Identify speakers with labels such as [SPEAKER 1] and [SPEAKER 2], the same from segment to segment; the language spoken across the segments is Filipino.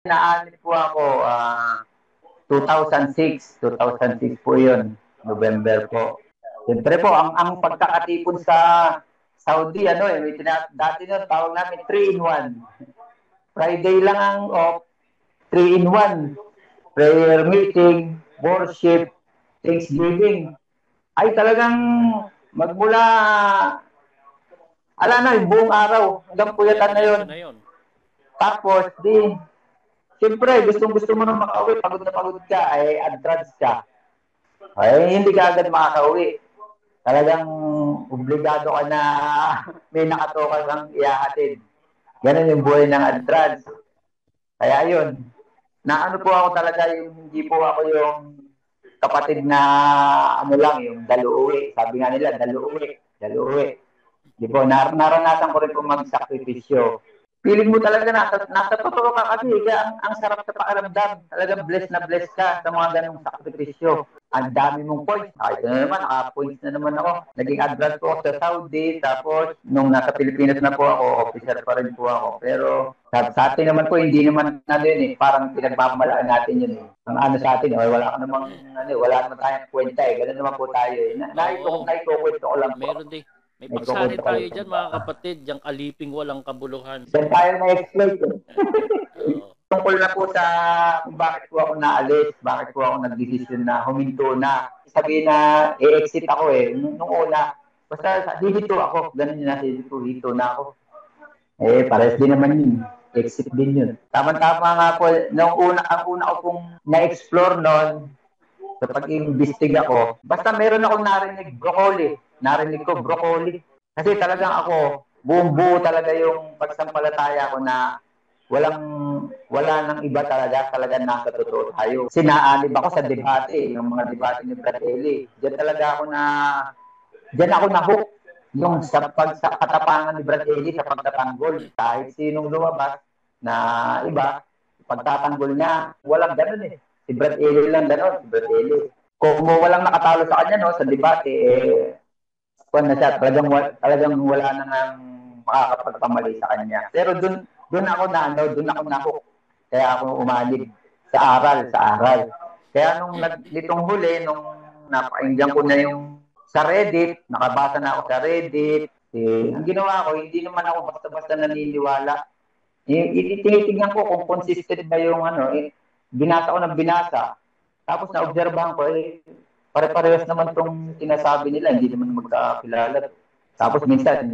[SPEAKER 1] Naanip po ako, 2006 po yun, November po. Siyempre po, ang pagkakatipon sa Saudi, dati nun, tawag namin 3-in-1. Friday lang ang off, 3-in-1. Prayer meeting, worship, Thanksgiving. Ay talagang magmula, ala na, buong araw, hanggang puyatan na yun.
[SPEAKER 2] Diretso na yun.
[SPEAKER 1] Tapos, siyempre, gustong-gusto mo nang makauwi, pagod na pagod ka, ay adrads ka. Ay, hindi ka agad makakauwi. Talagang obligado ka na may nakatoka kang iahatid. Ganun yung buhay ng adrads. Kaya yun, naano po ako talaga yung hindi po ako yung kapatid na ano lang, yung daluuwi. Sabi nga nila, daluuwi. Di po, naranasan ko rin po magsakripisyo. Feeling mo talaga nasa totoo ka kasi ang sarap sa pakiramdam. Talagang blessed ka sa mga ganong sakripisyo. Ang dami mong points. Ito na naman, points na naman ako. Naging advance po ako sa Saudi. Tapos, nung nasa Pilipinas na po ako, officer pa rin po ako. Pero, sa atin naman po, hindi naman na yun eh. Parang pinagmamalaan natin yun eh. Ang ano sa atin, wala naman tayong kwenta eh. Ganun naman po tayo eh. Naikukwento ko lang po.
[SPEAKER 2] May pagsali tayo dyan mga kapatid, diyang aliping walang kabuluhan.
[SPEAKER 1] Diyan tayo na-exploit eh. Tungkol na po sa kung bakit po ako naalis, bakit po ako nagdesisyon na huminto na. Sabihin na i-exit ako eh. Nung una, basta hihito ako. Ganun yun natin, hito na ako. Eh, pares din naman yun. Exit din yun. Tama-tama nga po, ang una ko pong na-explore noon, sa pag-imbestig ako, basta meron akong narinig ko broccoli. Kasi talagang ako, buong-buo talaga yung pagsampalataya ko na wala nang iba talaga nasa totoo tayo. Sinaanib ako sa debate, yung mga debate ni Fratelli. Diyan ako na-hook. Yung sa katapangan ni Fratelli sa pagtatanggol. Kahit sinong lumabas na iba, pagtatanggol niya, walang ganun eh. Si Fratelli lang ganun, si Fratelli. Kung walang nakatalo sa kanya sa debate, talagang wala na nang makakapagpamali sa kanya. Pero doon ako na-hook. Kaya ako umalig sa aral. Kaya nitong huli, nung napakinggan ko na yung sa Reddit, nakabasa na ako sa Reddit, ang ginawa ko, hindi naman ako basta-basta naniniwala. Tinitingnan ko kung consistent ba yung binasa ko ng binasa. Tapos na-obserbahan ko, pare-parehas naman itong sinasabi nila, hindi naman magkakilala. Tapos minsan,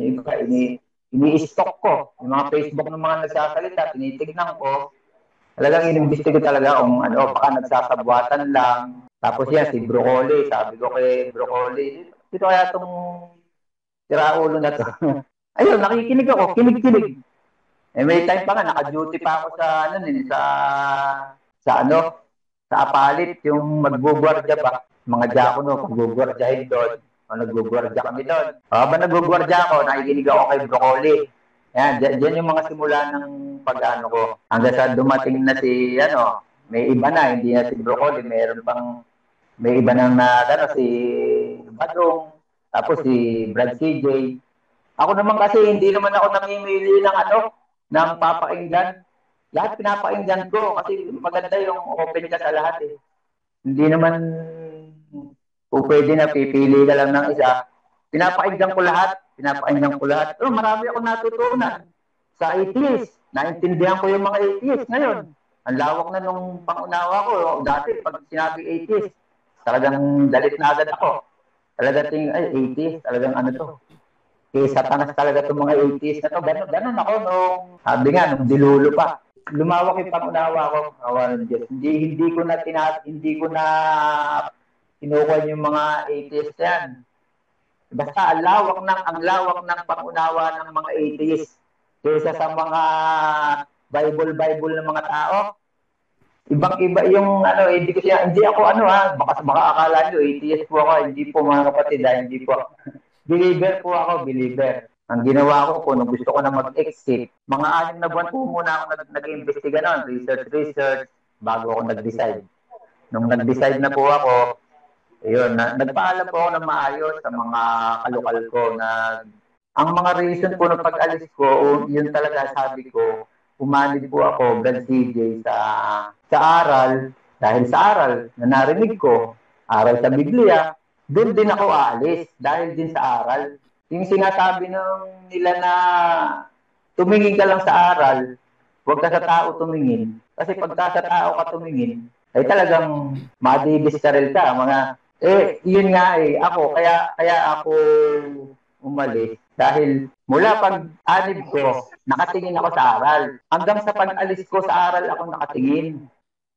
[SPEAKER 1] ini-stock ko. Yung mga Facebook ng mga nagsasalita, tinitignan ko. Talagang inimbestigo talaga kung baka nagsasabuatan lang. Tapos yan, si Broccoli, sabi ko kay Broccoli, dito kaya itong tiraulo na to. Ayun, nakikinig ako, kinig-kinig. Eh, may time pa nga, naka-duty pa ako sa Apalit, yung magbugwardya ba. Mga diakono, pagbugwardyahin doon. Nagbugwardya kami doon. Habang nagbugwardya ako, nakikinig ako kay Broccoli. Yan, dyan yung mga simula ng pag-ano ko. Hanggang sa dumating na may iba na, hindi na si Broccoli, may iba nang si Badong, tapos si Brad CJ. Ako naman kasi, hindi naman ako namimili ng papakinggan. Lahat pinapakinggan ko kasi maganda yung open ka sa lahat eh. Hindi naman pwede na pipili ka lang ng isa. Pinapakinggan ko lahat. Marami akong natutunan sa atheist. Naintindihan ko yung mga atheist ngayon. Ang lawak na nung pangunawa ko. Dati, pag sinabi atheist, talagang dalit na agad ako. Talagang atheist, talagang to. Kaya satanas talaga itong mga atheist na to. Ganon ako sabi nga, nung dilulo pa. Lumawak yung pangunawa ko. Awan ng Diyos. Hindi ko na kinukuha yung mga atheist yan. Basta ang lawak ng pangunawa ng mga atheist kaysa sa mga Bible ng mga tao. Ibang-iba yung hindi ako baka akala nyo atheist po ako, hindi po mga kapatid, hindi po. Believer po ako. Ang ginawa ko po, nung gusto ko na mag-exit, mga 6 na buwan po muna ako nag-iimbestiga noon, research, bago ako nag-decide. Nung nag-decide na po ako, nagpaalam po ako ng maayos sa mga kalokal ko na ang mga reason po ng pag-alis ko, yun talaga sabi ko, umanib po ako, Brad CJ, sa aral, dahil sa aral na narinig ko, aral sa Biblia, doon din ako aalis dahil din sa aral. Yung sinasabi nila na tumingin ka lang sa aral, huwag ka sa tao tumingin. Kasi pagka sa tao ka tumingin, ay talagang madidiskarel ka. Yun nga kaya ako umalis. Dahil mula pag-anib ko, nakatingin ako sa aral. Hanggang sa pag-alis ko sa aral, ako nakatingin.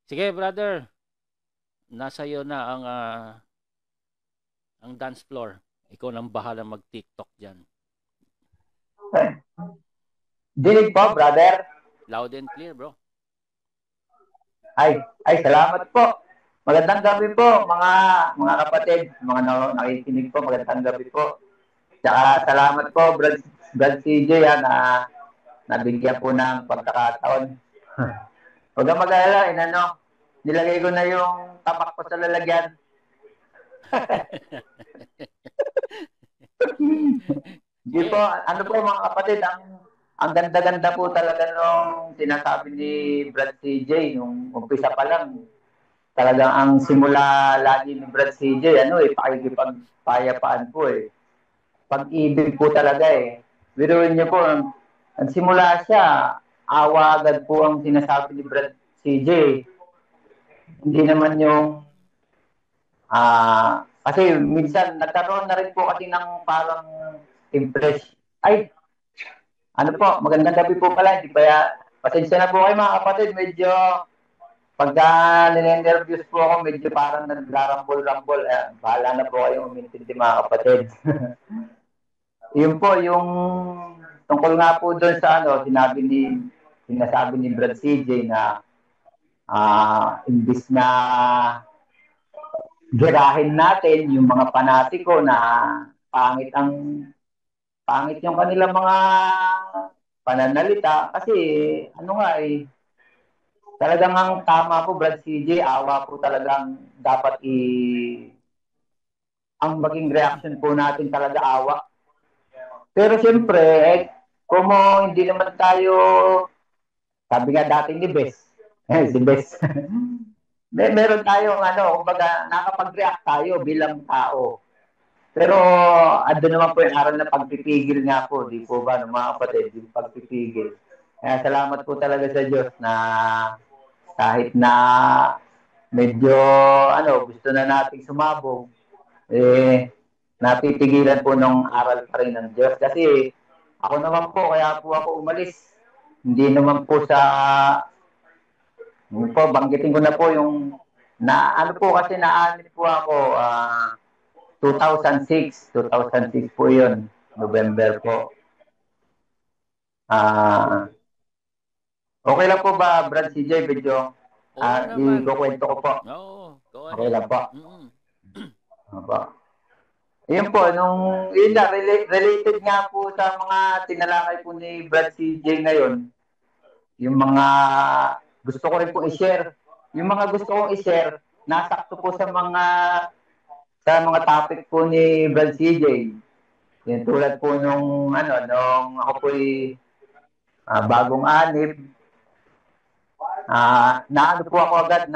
[SPEAKER 2] Sige, brother. Nasa iyo na ang dance floor. Ikaw nang bahala mag-TikTok dyan.
[SPEAKER 1] Dinig po, brother.
[SPEAKER 2] Loud and clear, bro.
[SPEAKER 1] Ay, salamat po. Magandang gabi po, mga kapatid, mga nakikinig po, magandang gabi po. Tsaka salamat po, Brad CJ, na nabigyan po ng pagkakataon. Huwag kang mag-alala, nilagay ko na yung tapak ko sa lalagyan. Di po, mga kapatid, ang ganda-ganda po talaga nung sinasabi ni Brad CJ, nung umpisa pa lang. Talagang ang simula lagi ni Brad CJ, pakikipagpayapaan po eh. Pag-ibig po talaga eh. Biruin niyo po, ang simula siya, awa agad po ang sinasabi ni Brad CJ. Hindi naman yung kasi minsan nagkaroon na rin po kasi ng parang impress. Magandang gabi po pala. Pasensya na po kayo mga kapatid. Medyo pagka nine-nervous po ako, medyo parang naglarambol-rambol. Bahala na po kayo umintindi mga kapatid. Yun po, yung tungkol nga po doon sa sinasabi ni Brad CJ na imbis na girahin natin yung mga panatiko na pangit yung kanilang mga pananalita kasi talagang ang tama po Brad CJ, awa po talagang dapat ang maging reaction po natin talaga awa. Pero siyempre, kung hindi naman tayo, sabi nga dating ni Bes, si Bes, meron tayong nakapag-react tayo bilang tao. Pero ando naman po yung aral na pagpipigil nga po, di po ba, mga kapatid, yung pagpipigil. Kaya salamat po talaga sa Diyos na kahit na medyo gusto na nating sumabog, napipigilan po ng aral pa rin ng Diyos. Kasi ako naman po, kaya po ako umalis. Hindi naman po banggitin ko na po yung kasi naanip po ako 2006 po yun, November po. Okay lang po ba, Brad CJ, video? I-kwento ko po.
[SPEAKER 2] No, go ahead.
[SPEAKER 1] Okay lang po. Yun po, related nga po sa mga tinalakay po ni Brad CJ ngayon, yung mga gusto ko rin po i-share. Yung mga gusto kong i-share, nasakto po sa mga topic po ni Brad CJ. Yung tulad po nung ako po'y bagong anib, po ako agad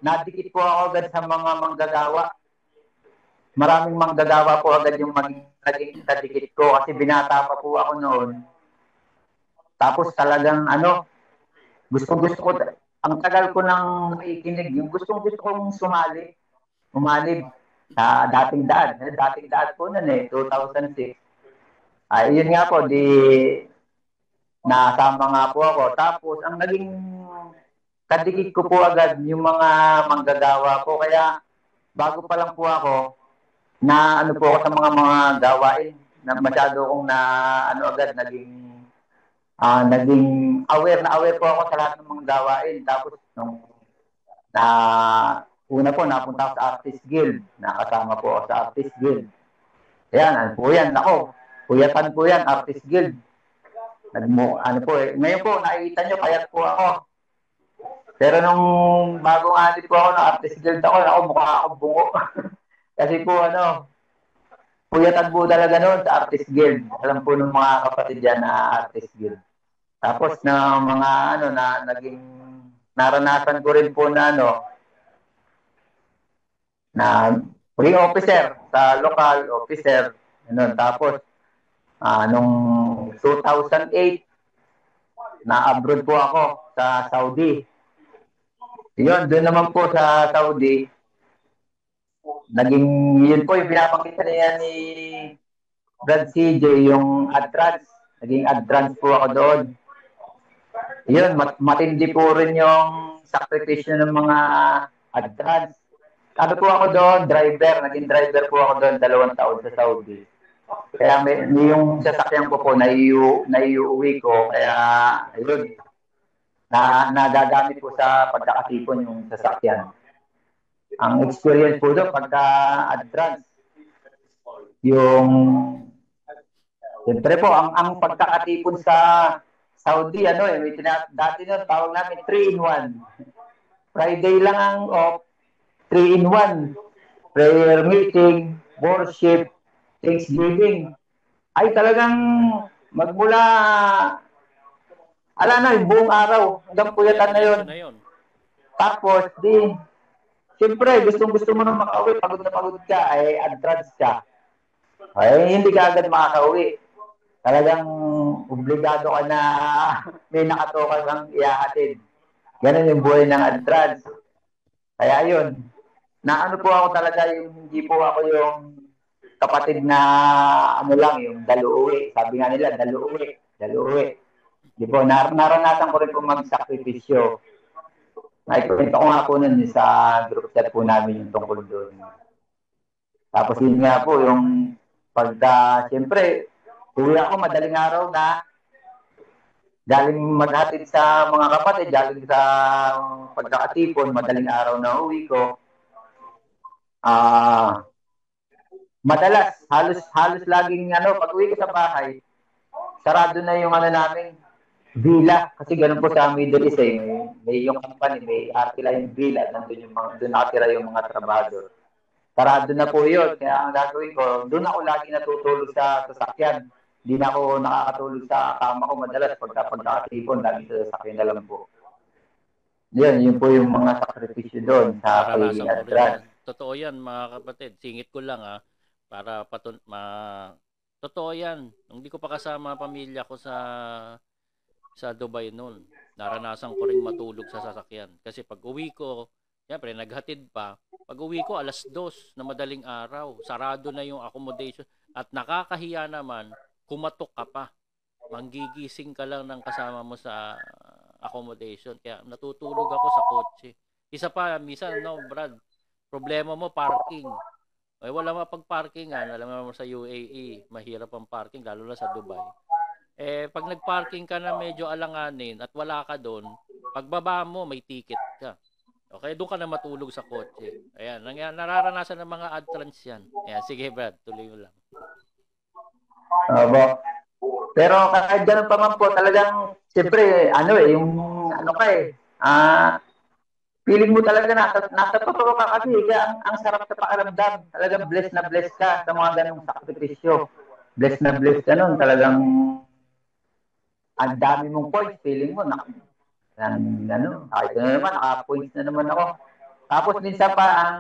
[SPEAKER 1] nadikit po ako agad sa mga manggagawa. Maraming manggagawa po agad yung naging kadikit ko kasi binata pa po ako noon. Tapos talagang gusto ko, ang tagal ko nang nakikinig, yung gusto kong umanib sa dating daan po noon 2006. Yun nga po, nasama nga po ako. Tapos, ang naging kadikit ko po agad yung mga manggagawa po. Kaya, bago pa lang po ako, po ako sa mga gawain na masyado kong agad naging aware po ako sa lahat ng mga gawain. Tapos, una po, napunta ako sa Artist Guild. Nakasama po ako sa Artist Guild. Ayan, puyatan po yan, Artist Guild. Ngayon po, nakikita nyo, payat po ako. Pero nung bagong anit po ako ng Artist Guild mukha akong bungo. Kasi po, puyatan po talaga noon sa Artist Guild. Alam po ng mga kapatid dyan na Artist Guild. Tapos na mga ano na naging naranasan ko rin po na na police officer sa local officer. Ano, tapos nung 2008 na abroad po ako sa Saudi. Yun, doon naman po sa Saudi, naging, yun po yung pinapakita niya ni Brad CJ, yung Adrans. Naging Adrans po ako doon. Yun, matindi po rin yung sakripisyo ng mga Adrans. Ano po ako doon, driver. Naging driver po ako doon 2 taon sa Saudi. Kaya yung sasakyan ko po, naiuwi ko. Kaya, ayun, nagagamit po sa pagkakatipon yung sasakyan. Ang experience po doon, pagka Adrans, yung, siyempre po, ang pagkakatipon sa Saudi, dati nun, tawag namin 3-in-1. Friday lang ang off, 3-in-1. Prayer meeting, worship, Thanksgiving. Ay talagang magmula, yung buong araw, hanggang puyatan na yun. Tapos, siyempre, gustong-gusto mo nang makauwi, pagod na pagod ka, ay Adrans ka. Ay, hindi ka agad makakauwi. Talagang obligado ka na may nakatoka kang iahatid. Ganun yung buhay ng Adrans. Kaya yun, naano po ako talaga yung hindi po ako yung kapatid na yung daluuwi. Sabi nga nila, daluuwi. Di po, naranasan ko rin po magsakripisyo. Nakikwento ko nga po nun sa group chat po namin yung tungkol doon. Tapos yun nga po, yung siyempre, uwi ako madaling araw na galing maghatid sa mga kapatid, galing sa pagkakatipon, madaling araw na uwi ko. Madalas, halos laging pag uwi ko sa bahay, sarado na yung namin, villa. Kasi ganun po sa Middle East may yung company, may artila yung villa, doon nakatira yung mga trabador. Sarado na po yun. Kaya ang gagawin ko, doon ako lagi natutulog sa sasakyan. Hindi na ako nakakatulog sa kama ko madalas pagkakatipon, lagi sa sasakyan na lang po. Yun po yung mga sakripisyo doon sa pagiging Adrans.
[SPEAKER 2] Totoo yan mga kapatid. Singit ko lang para totoo yan. Nung di ko pa kasama ang pamilya ko sa Dubai noon, naranasan ko ring matulog sa sasakyan. Kasi pag uwi ko, siyempre naghatid pa. Pag uwi ko, 2:00 na madaling araw. Sarado na yung accommodation. At nakakahiya naman, kumatok ka pa. Manggigising ka lang ng kasama mo sa accommodation. Kaya natutulog ako sa kotse. Isa pa, minsan, Brad, problema mo, parking. Ay, wala mapag-parkingan. Alam mo sa UAE, mahirap ang parking, lalo na sa Dubai. Pag nag-parking ka na medyo alanganin at wala ka doon, pagbaba mo, may ticket ka. Okay, doon ka na matulog sa kotse. Ayan, nararanasan ng mga Adrans yan. Ayan, sige Brad, tuloy mo lang.
[SPEAKER 1] Pero kahit ganun pa man po, talagang, siyempre, feeling mo talaga nasa totoo ka kasi, ang sarap sa pakiramdam. Talagang blessed ka sa mga ganung sakripisyo. Blessed ka nun, talagang, ang dami mong points, feeling mo, kahit na naman, naka-points na naman ako. Tapos minsan pa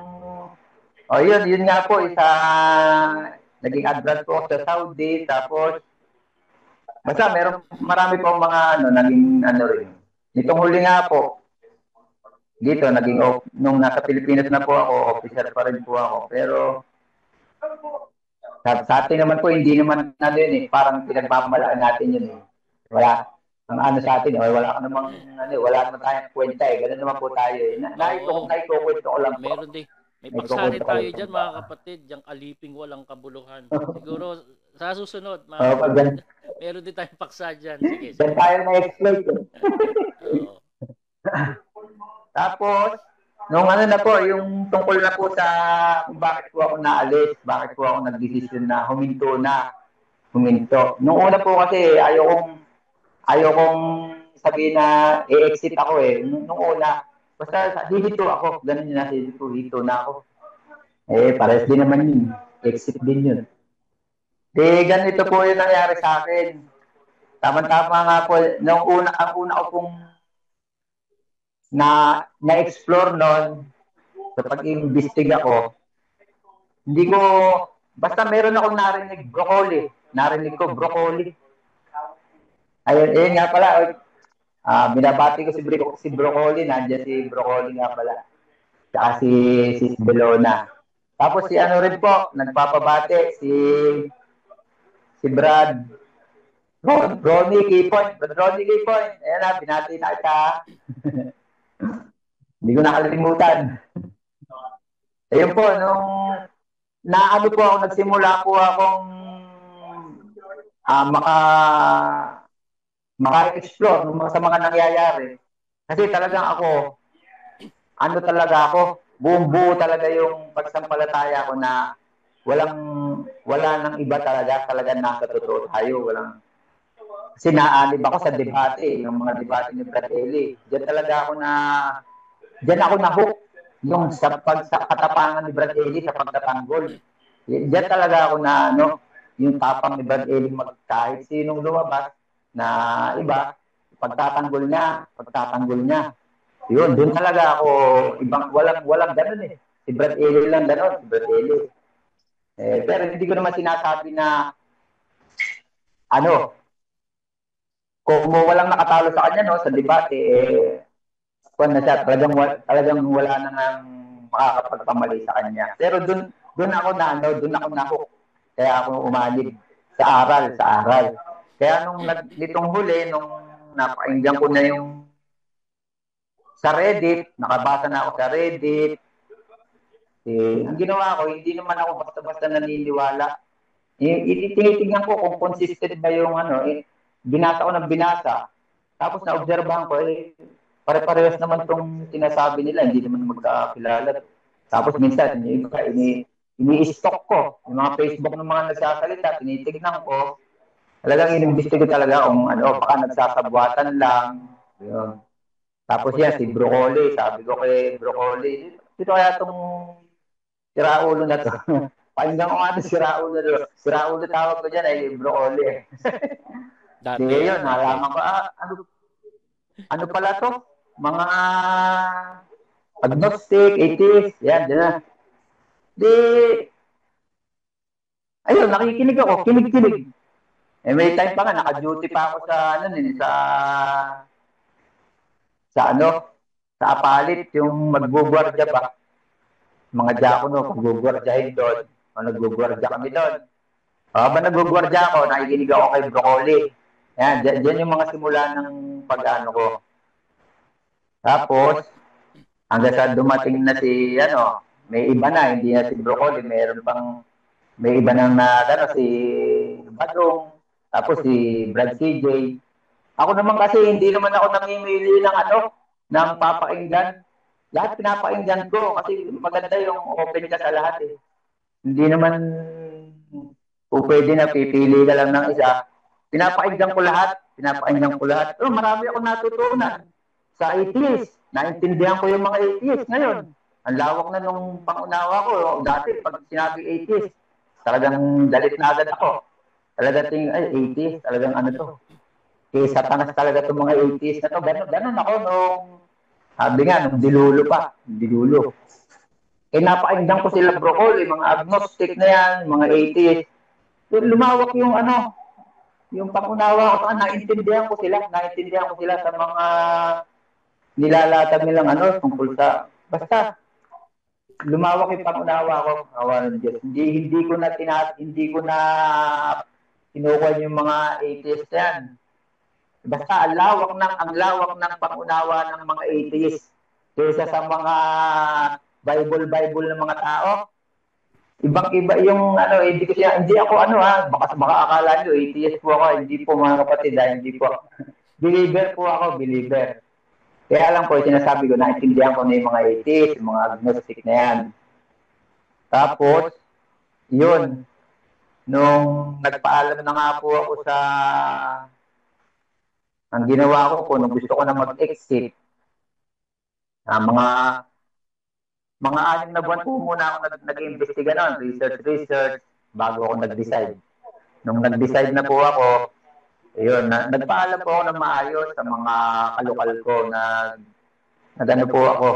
[SPEAKER 1] yun nga po, naging Adrans po sa Saudi, tapos, basta marami po mga naging rin. Nitong huli nga po, dito, nung nasa Pilipinas na po ako, officer pa rin po ako, pero, sa atin naman po, hindi naman parang pinagmamalaan natin yun Wala. Ang sa atin, wala ka namang, wala naman tayong kwenta Ganun naman po tayo Naikukwento ko lang po.
[SPEAKER 2] Meron din. May pagsali tayo dyan mga kapatid, diyang aliping walang kabuluhan. Siguro, sa susunod, meron din tayong paksa dyan. Sige.
[SPEAKER 1] Dyan tayo na-exploit. Tapos, nung na po, yung tungkol na po sa kung bakit po ako naalis, bakit po ako nagdesisyon na huminto. Nung una po kasi, ayokong sabihin na i-exit ako Nung una, basta hihito ako. Ganun yung nasa hito na ako. Pares din naman yun. Exit din yun. Ganito po yung nangyari sa akin. Tama-tama nga po, ang una ko pong na-explore noon sa pag-imbestiga ko, hindi ko, basta meron akong narinig broccoli. Narinig ko broccoli. Ayun nga pala, binabati ko si Broccoli, nandiyan si Broccoli nga pala. Tsaka si Belona. Tapos si ano rin po, nagpapabate, si Brad, Ronnie Keypoint. Brad Ronnie Keypoint. Ayan na, binati na kita. Hindi ko nakalimutan. Ayun po, nung naano po ako, nagsimula po akong maka-explore sa mga nangyayari. Kasi talagang ako, buong buo talaga yung pagsampalataya ko na wala nang iba talagang nasa totoo tayo. Kasi naanib ako sa debate, yung mga debate ni Brad Eli. Diyan ako na-hook yung sa katapangan ni Brad Eli sa pagtatanggol. Diyan talaga ako na, yung tapang ni Brad Eli kahit sinong lumabas na iba, pagtatanggol niya. Yun, doon talaga ako, walang ganun eh. Si Brad Eli lang ganun, si Brad Eli. Pero hindi ko naman sinasabi na, kung walang nakatalo sa kanya, sa debate, kung na siya, talagang wala na nang makakapagpamali sa kanya. Pero doon ako na-hook. Kaya ako umanib sa aral. Kaya nitong huli, nung napakinggan ko na yung sa Reddit, nakabasa na ako sa Reddit. Ang ginawa ko, hindi naman ako basta-basta naniniwala. Tinitingnan ko kung consistent ba yung binasa ko ng binasa. Tapos na-obserbahan ko, pare-parehas naman itong sinasabi nila, hindi naman magkakilala. Tapos minsan, ini-stock ko. Yung mga Facebook ng mga nagsasalita, tinitignan ko. Talagang inimbestigo talaga kung baka nagsasabwatan lang. Yun. Tapos yan, si Broccoli, sabi ko kay Broccoli, sino kaya itong siraulo na to? Pakinggan ko nga ito, siraulo na to. Siraulo tawag ko dyan ay Broccoli.
[SPEAKER 2] Dati
[SPEAKER 1] yun, nalaman ko, ano pala to? Mga agnostic, atheist, yan, dyan na. Ayun, nakikinig ako, kinig-kinig. May time pa nga, naka-duty pa ako sa apalit, yung magbugwardya ba. Mga diakono, paggugwardyahin doon, nagbugwardya kami doon. Habang nagbugwardya ako, nakikinig ako kay Broccoli. Yan, dyan yung mga simula ng pag-ano ko. Tapos, hanggang sa dumating na may iba na, hindi na si Broccoli, may iba nang si Badong, tapos si Brad CJ. Ako naman kasi, hindi naman ako namimili ng papakinggan. Lahat pinapakinggan ko kasi maganda yung open ka sa lahat eh. Hindi naman pwede na pipili ka lang ng isa. Pinapakinggan ko lahat. Pero marami akong natutunan sa atheist. Naintindihan ko yung mga atheist ngayon. Ang lawak na nung pangunawa ko. Dati, pag sinabi atheist, talagang dalit na agad ako. Talagang atheist, talagang to. Kaya satanas talaga itong mga atheist na to. Ganon ako sabi nga, nung dilulo. Napakinggan ko sila Broccoli, mga agnostic na yan, mga atheist. Lumawak yung yung pangunawa ko, naintindihan ko sila sa mga nilalatag nilang tungkol sa, basta, lumawak yung pangunawa ko, awan ng Diyos. Hindi ko na kinukuha yung mga atheist yan. Basta ang lawak ng pangunawa ng mga atheist kaysa sa mga Bible ng mga tao. Ibang-iba yung hindi ako baka akala nyo atheist po ako, hindi po mga kapatid, hindi po. Believer po ako. Kaya lang po, sinasabi ko, naintindihan ko na yung mga atheist, yung mga agnostic na yan. Tapos, yun, nung nagpaalam na nga po ako ang ginawa ko po, nung gusto ko na mag-exit, mga 6 na buwan po muna ako nag-iimbestiga noon, research, bago ako nag-decide. Nung nag-decide na po ako, Ayun, nagpaalam po ako ng maayos sa mga kalokal ko na nagano po ako.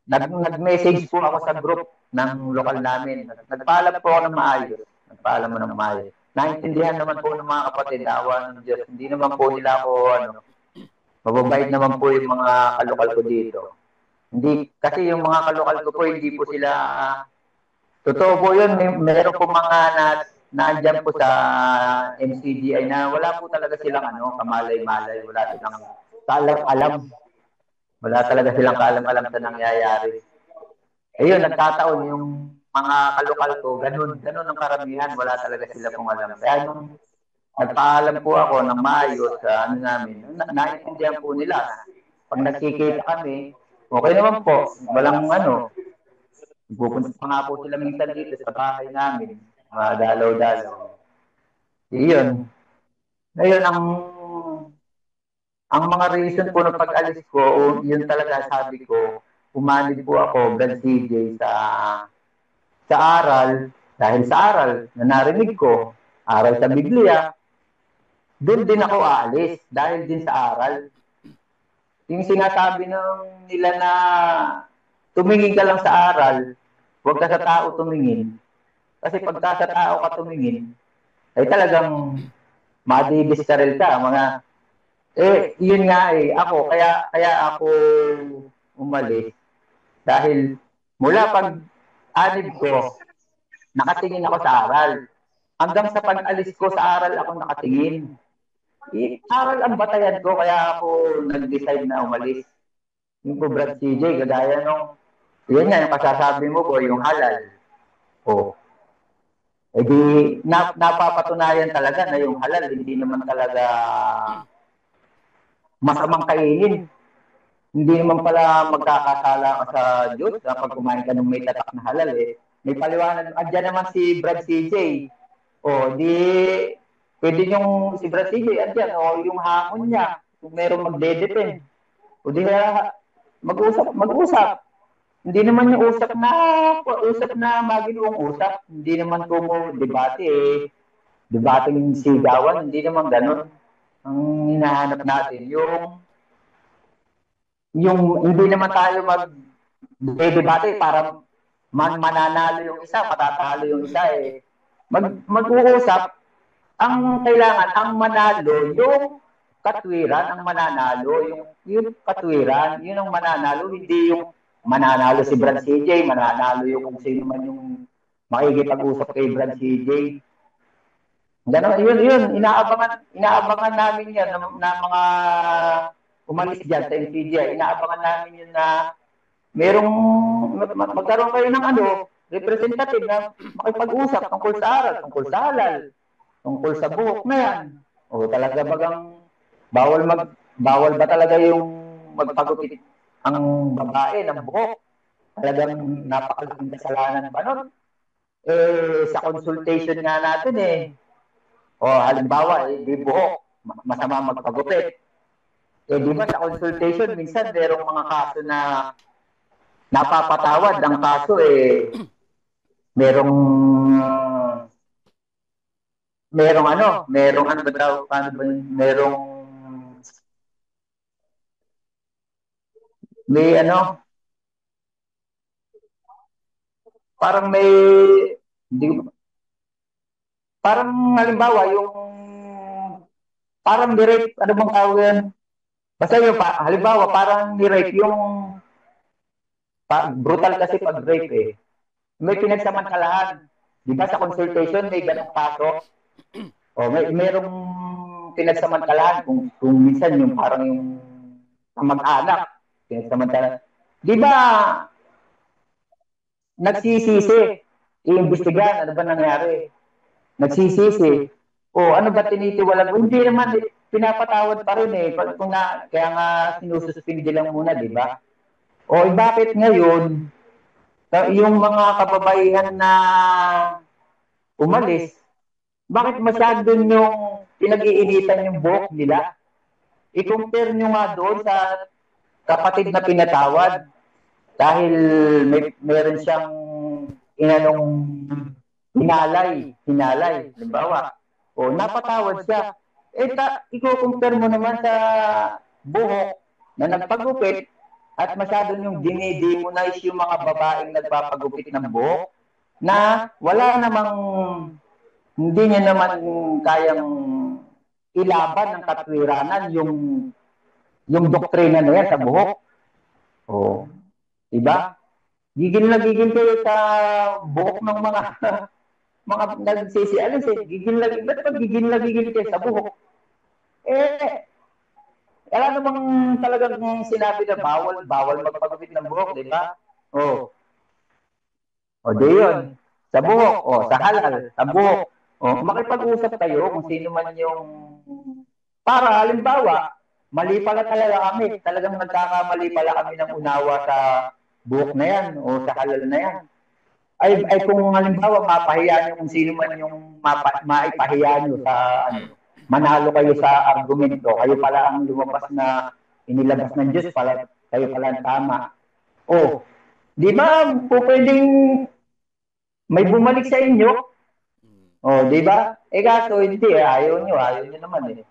[SPEAKER 1] Nag-message po ako sa group ng lokal namin. Nagpaalam po ako ng maayos. Nagpaalam mo ng maayos. Naintindihan naman po ng mga kapatid, awa ng Diyos. Hindi naman po nila ako, mababait naman po yung mga kalokal ko dito. Hindi, kasi yung mga kalokal ko po, hindi po sila, totoo po yun, meron po mga naandyan po sa MCGI na wala po talaga silang kamalay-malay, wala silang alam. Wala talaga silang kaalam-alam sa nangyayari. Ayun, nagkataon yung mga kalokal ko, ganun ang karamihan, wala talaga sila pong alam. Kaya nung nagpaalam po ako ng maayos sa namin, naintindihan po nila. Pag nagkikita kami, okay naman po, walang pupunta pa nga po sila minsan dito sa bahay namin, dalaw-dalaw. Iyon. Ngayon, ang mga reason po ng pag-alis ko, yun talaga sabi ko, umanid po ako, Brad CJ, sa aral, dahil sa aral na narinig ko, aral sa Biblia, doon din ako aalis, dahil din sa aral. Yung sinasabi nila na tumingin ka lang sa aral, huwag ka sa tao tumingin. Kasi pagka sa tao ka tumingin, ay talagang madidiskarel ka. Yun nga kaya ako umalis. Dahil mula pag-anib ko, nakatingin ako sa aral. Hanggang sa pag-alis ko sa aral ako nakatingin. Aral ang batayan ko, kaya ako nag-decide na umalis. Yung po, Brad CJ, kagaya yun nga, yung kasasabi mo po, yung halal. Di, napapatunayan talaga na yung halal, hindi naman talaga masamang kainin. Hindi naman pala magkakasala ka sa Diyos kapag kumain ka ng may tatak na halal May paliwanag. Andiyan naman si Brad CJ. Di pwede yung si Brad CJ, andiyan, yung hamon niya, kung merong magdedepend. Di mag-usap. Hindi naman yung usap na maginoong usap. Hindi naman debate debating sigawan, hindi naman ganun. Ang hinahanap natin, yung hindi naman tayo mag-debate para mananalo yung isa, patatalo yung isa mag-uusap. Ang kailangan, ang manalo, yung katwiran, ang mananalo, yung katwiran, yun ang mananalo, hindi yung mananalo si Brad CJ, mananalo yung kung sino man yung makikipag-usap kay Brad CJ. Ganun, yun, inaabangan namin yan na mga umalis dyan sa MCGI. Inaabangan namin yun na magkaroon kayo ng representative na makipag-usap tungkol sa aral, tungkol sa halal, tungkol sa buhok na yan. Talaga bagang bawal ba talaga yung magpagupit ang babae ng buhok? Talagang napakalaking kasalanan ba nun? Sa consultation nga natin halimbawa, di buhok, masama magpagupit. Di ba sa consultation, minsan merong mga kaso na napapatawad ang kaso merong parang parang halimbawa parang ni-rape, ano bang tawag yan? Basta halimbawa parang ni-rape yung brutal kasi pag rape may pinagsamantalahan. Di ba sa consultation may ganang kaso? Merong pinagsamantalahan kung minsan yung parang yung mag-anak pinagsamantalahan. Di ba nagsisisi, iimbestigahan, ano ba nangyari? Nagsisisi. Ano ba tinitiwalag? Hindi naman, pinapatawad pa rin kaya nga sinususpindi lang muna, di ba? Bakit ngayon, yung mga kababaihan na umalis, bakit masyado yung pinag-iinitan yung buhok nila? I-compare nyo nga doon sa kapatid na pinatawad dahil meron siyang hinalay, halimbawa, o napatawad siya, i-compare mo naman sa buhok na nagpagupit at masyado yung dinidemonize yung mga babaeng nagpapagupit ng buhok na wala namang, hindi niya naman kayang ilaban ng katwiranan yung doktrina na yan sa buhok. O, diba? Gigil na gigil kayo sa buhok ng mga mga nagsisialis eh. Gigil na gigil kayo sa buhok? Wala namang talagang sinabi na bawal magpagupit ng buhok, di ba? O di yun. Sa buhok, sa halal, sa buhok. Makipag-usap kayo kung sino man yung, para halimbawa, mali pala talaga kami. Talagang nagkakamali pala kami ng unawa sa buhok na yan o sa halal na yan. Ay kung halimbawa mapahiya nyo kung sino man yung maipahiya nyo sa manalo kayo sa argumento, kayo pala ang lumabas na inilabas ng Diyos, kayo pala ang tama. Di ba pwedeng may bumalik sa inyo? Di ba? Kaso hindi, ayaw nyo naman eh.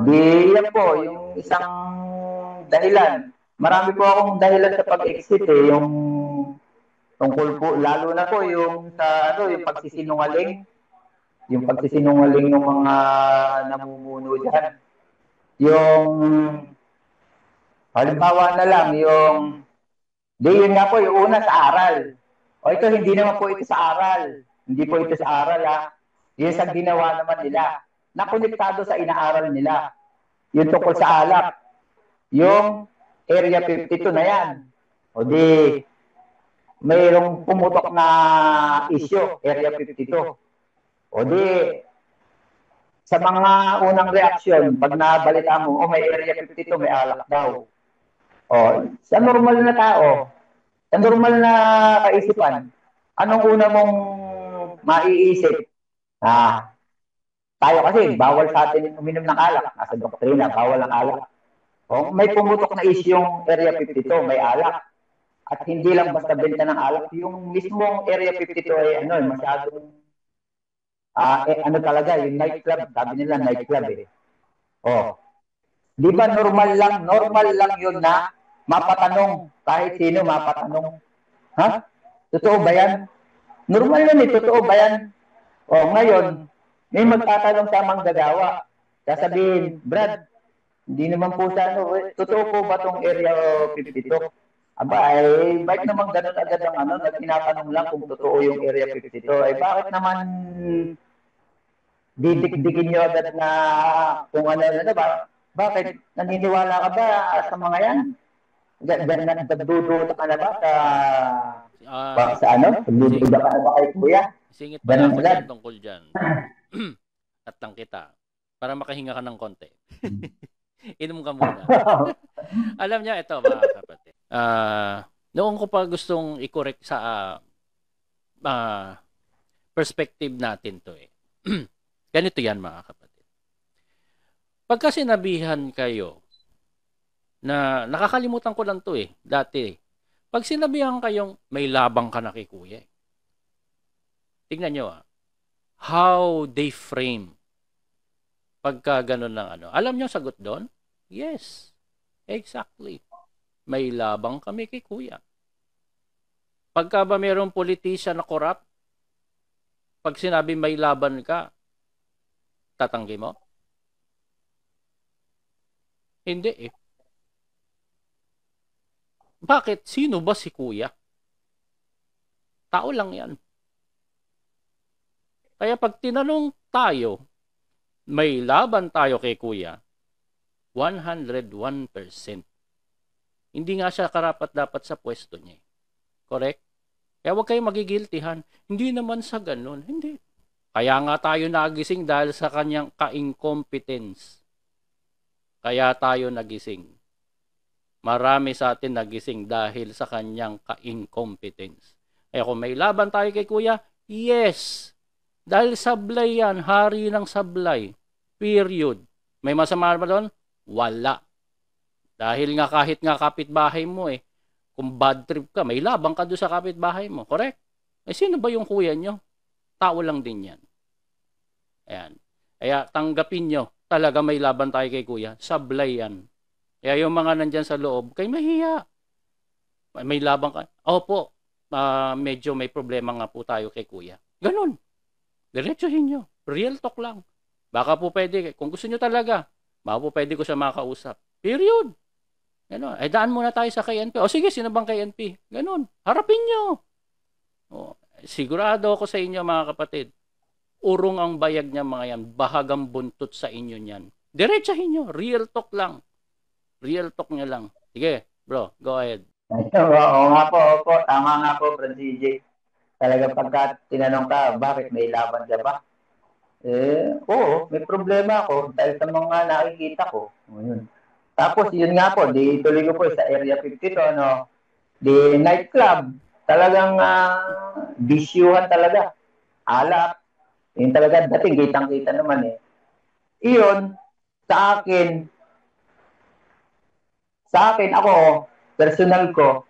[SPEAKER 1] Di yan po, yung isang dahilan. Marami po akong dahilan sa pag-exit eh, yung tungkol po, lalo na po yung sa yung pagsisinungaling. Yung pagsisinungaling ng mga namumuno dyan. Yung, halimbawa na lang, yun nga po, yung una sa aral. Ito, hindi naman po ito sa aral. Hindi po ito sa aral, ha. Yung sa ginawa naman nila. Nakonektado sa inaaral nila. Yung tungkol sa alak. Yung Area 52 na yan. Di, mayroong pumutok na issue, Area 52. Di, sa mga unang reaksyon, pag nabalita mo, may Area 52, may alak daw. Sa normal na tao, sa normal na kaisipan, anong una mong maiisip? Tayo kasi, bawal sa atin uminom ng alak. Nasa doktrina, bawal ang alak. May pumutok na isyong Area 52, may alak. At hindi lang basta benta ng alak, yung mismong Area 52 ay masyadong talaga, yung nightclub, sabi nila nightclub eh. Di ba normal lang yun na mapatanong, kahit sino mapatanong. Totoo ba yan? Normal yun eh, totoo ba yan? Ngayon, may magtatanong sa manggagawa. Sasabihin, Brad, hindi naman po sa totoo po ba tong Area 52? Bakit naman ganun agad ang tinatanong lang kung totoo yung Area 52? Bakit naman didikdikin nyo agad na kung bakit naniniwala ka ba sa mga yan? Nagdududa ka na ba sa nagdududa ka na ba kay kuya?
[SPEAKER 2] Singit pa lang ako tungkol dyan. At lang kita. Para makahinga ka ng konti. Inom ka muna. Alam niya, ito mga kapatid. Noong ko pa gustong i-correct sa perspective natin to eh. Ganito yan mga kapatid. Pagka sinabihan kayo na nakakalimutan ko lang to eh, dati. Pag sinabihan kayong may labang ka na kay kuya. Tingnan nyo how they frame pagka ganun ng Alam nyo sagot doon? Yes. Exactly. May labang kami kay kuya. Pagka ba mayroong politician na corrupt, pag sinabi may laban ka, tatanggi mo? Hindi eh. Bakit? Sino ba si kuya? Tao lang yan. Kaya pag tinanong tayo, may laban tayo kay kuya, 101%. Hindi nga siya karapat-dapat sa pwesto niya. Correct? Kaya huwag kayong magigiltihan. Hindi naman sa ganun. Hindi. Kaya nga tayo nagising dahil sa kanyang ka-incompetence. Kaya tayo nagising. Marami sa atin nagising dahil sa kanyang ka-incompetence. Kaya kung may laban tayo kay kuya, yes. Dahil sablay yan, hari ng sablay. Period. May masama ba doon? Wala. Dahil nga kahit nga kapitbahay mo kung bad trip ka, may labang ka doon sa kapitbahay mo. Correct? Sino ba yung kuya nyo? Tao lang din yan. Ayan. Kaya tanggapin nyo, talaga may laban tayo kay kuya. Sablay yan. Kaya yung mga nandyan sa loob, kay mahiya. May laban ka. Opo, medyo may problema nga po tayo kay kuya. Ganun. Diretsuhin nyo. Real talk lang. Baka po pwede, kung gusto nyo talaga, baka po pwede ko siya makausap. Period. Ganun. Ay daan muna tayo sa KNP. O sige, sino bang KNP? Ganun. Harapin nyo. O, sigurado ako sa inyo mga kapatid. Urong ang bayag niya mga yan. Bahagang buntot sa inyo niyan. Diretsahin nyo. Real talk lang. Real talk nyo lang. Sige, bro. Go ahead.
[SPEAKER 1] Oo nga po, opo. Tama nga po, Brad CJ. Talaga pagka tinanong ka, bakit may laban ka ba? Oo, may problema ako dahil sa mga nakikita ko. Yun. Tapos, yun nga po, di tuloy ko po sa Area 52, ano, di nightclub. Talagang bisyuhan talaga. Alak. Yun talaga dating, kitang-kita naman eh. Iyon, sa akin, ako, personal ko,